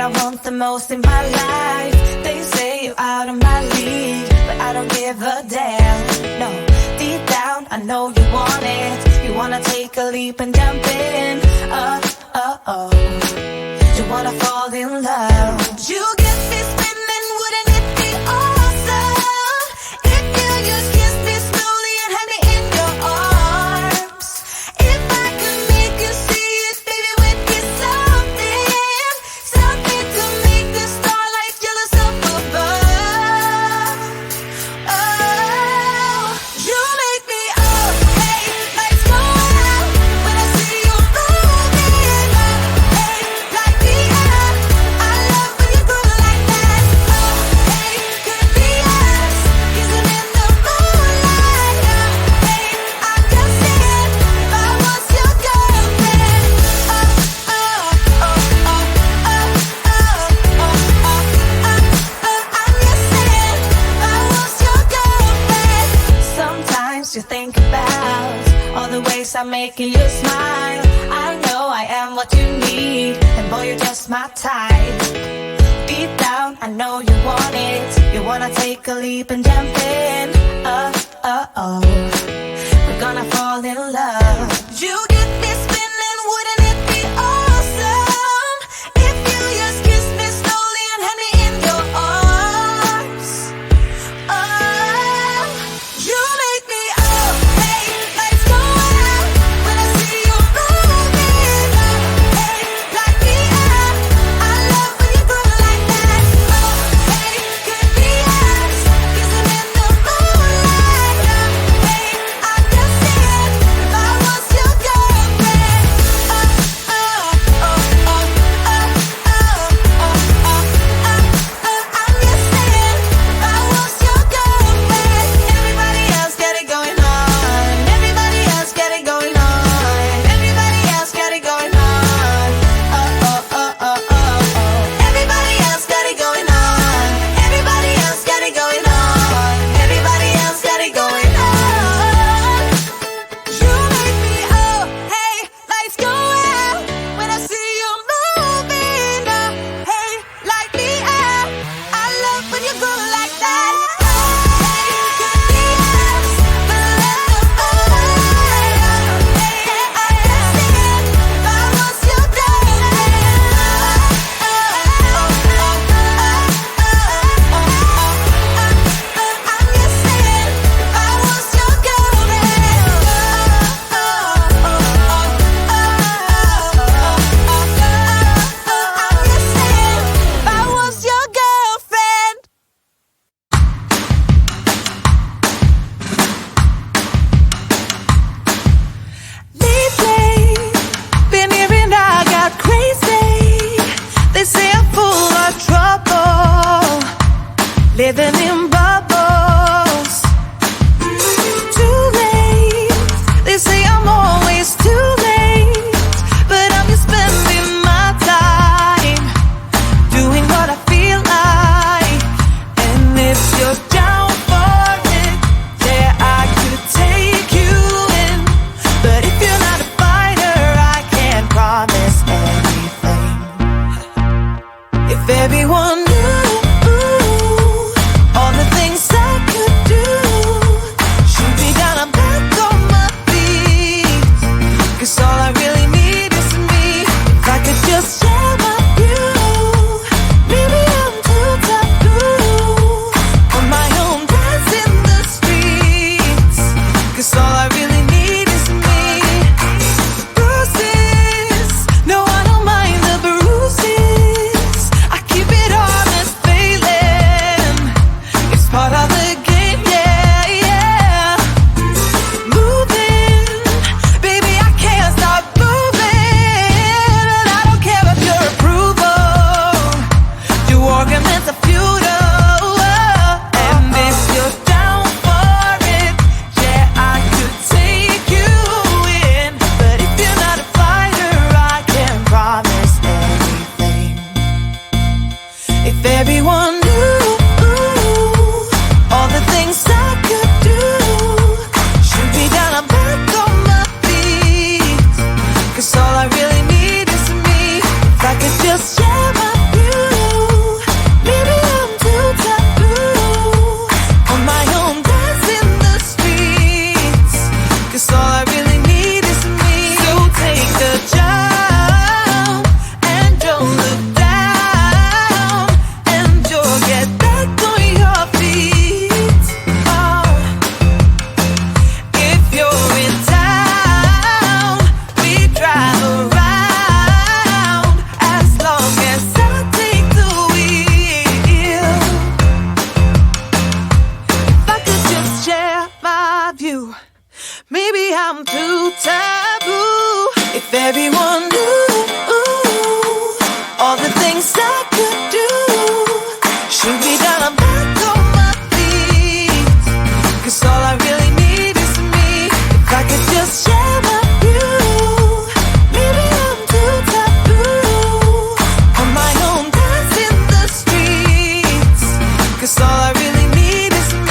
what I want the most in my life. They say you're out of my league, but I don't give a damn. No, deep down I know you want it. You wanna take a leap and jump in. You wanna fall in love. You get me spinning, wouldn't it be awesome if you just kiss me slowly and had me in your arms? If I could make you see it, baby, we'd be something to make the starlight jealous up above. Oh, you make me up, hey, lights go out when I see you moving up, hey, light me up. I love when you groove like that. Oh, hey, could be us, kissing in the moonlight. Hey, I'm just saying, if I was your girlfriend. I'm just saying, if I was your girlfriend. Sometimes you think about all the ways I'm making you smile. I know I am what you need, and boy, you're just my type. Deep down, I know you want it. You wanna take a leap and jump in. We're gonna fall in love. You get me spinning, wouldn't it be awesome if you just kiss me slowly and had me in your arms? Oh, you make me up, hey, lights go out when I see you moving up, hey, light me up. I love when you groove like that. Oh, hey, could be us, kissing in the moonlight. Hey, Maybe I'm too taboo. If everyone knew all the things I could do, shoot me down, I'm back on my feet. 'Cause all I really need is me. If I could just share my view. Maybe I'm too taboo. On my own, dance in the streets. 'Cause all I really need is me.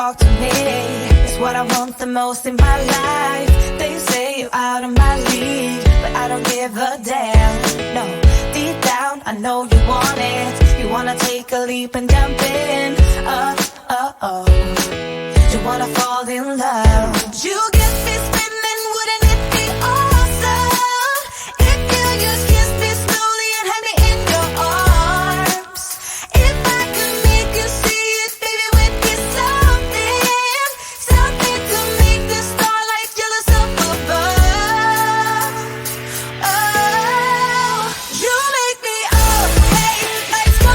Talk to me, it's what I want the most in my life. They say you're out of my league, but I don't give a damn. No, deep down I know you want it. You wanna take a leap and jump in. You wanna fall in love. You get me spinning, wouldn't it be awesome if you just kiss me slowly and had me in your arms? If I could make you see it, baby, with this something to make the starlight jealous up above. Oh, you make me up, hey, lights go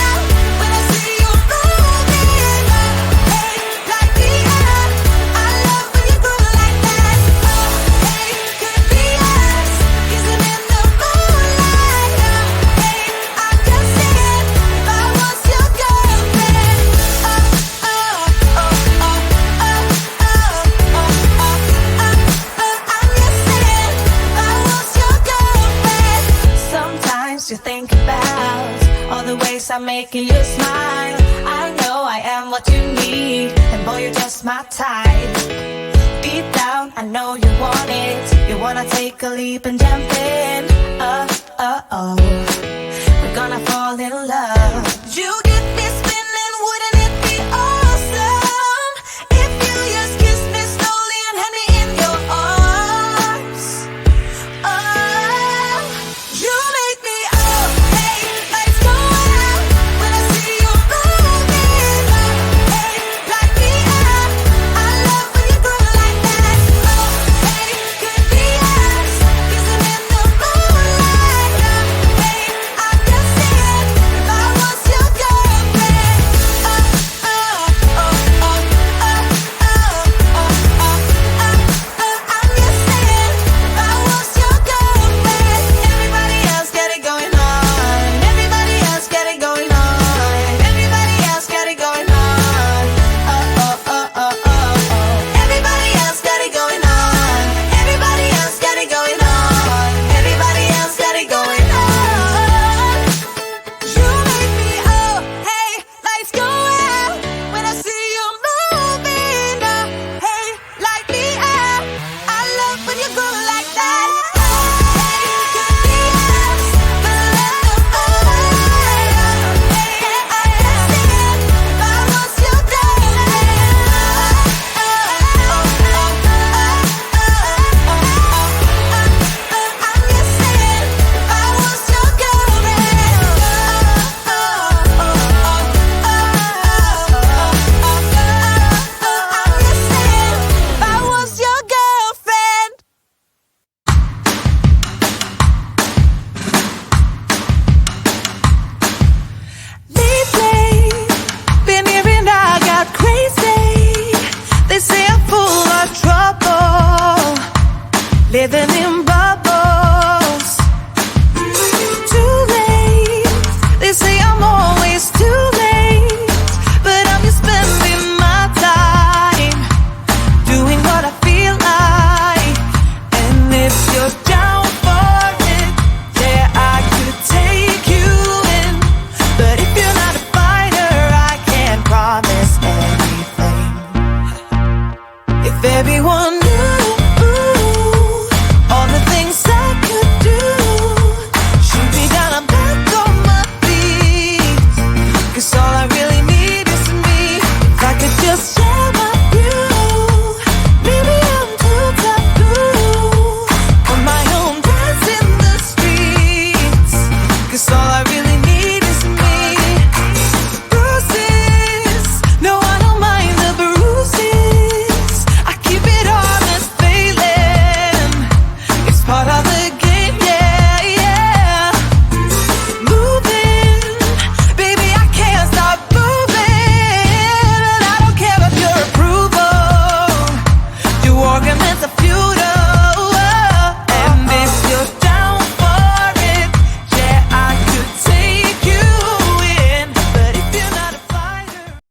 out when I see you moving up, hey, like the air. I love when you groove like that. Oh, hey, could be us, kissing in the moonlight. Oh, hey, I'm just saying, if I was your girlfriend. Sometimes you think about all the ways I'm making you smile. I know I am what you need, and boy, you're just my type. Deep down, I know you want it. You wanna take a leap and jump in. We're gonna fall in love. You get me spinning, wouldn't it be awesome if you just kiss me slowly and had me in your arms? Oh, you make me up, hey, lights go out when I see you moving up, hey, like the air. I love when you groove like that. Oh, hey, could be us, kissing in the moonlight. Oh, hey, I'm just saying, if I was your girl. living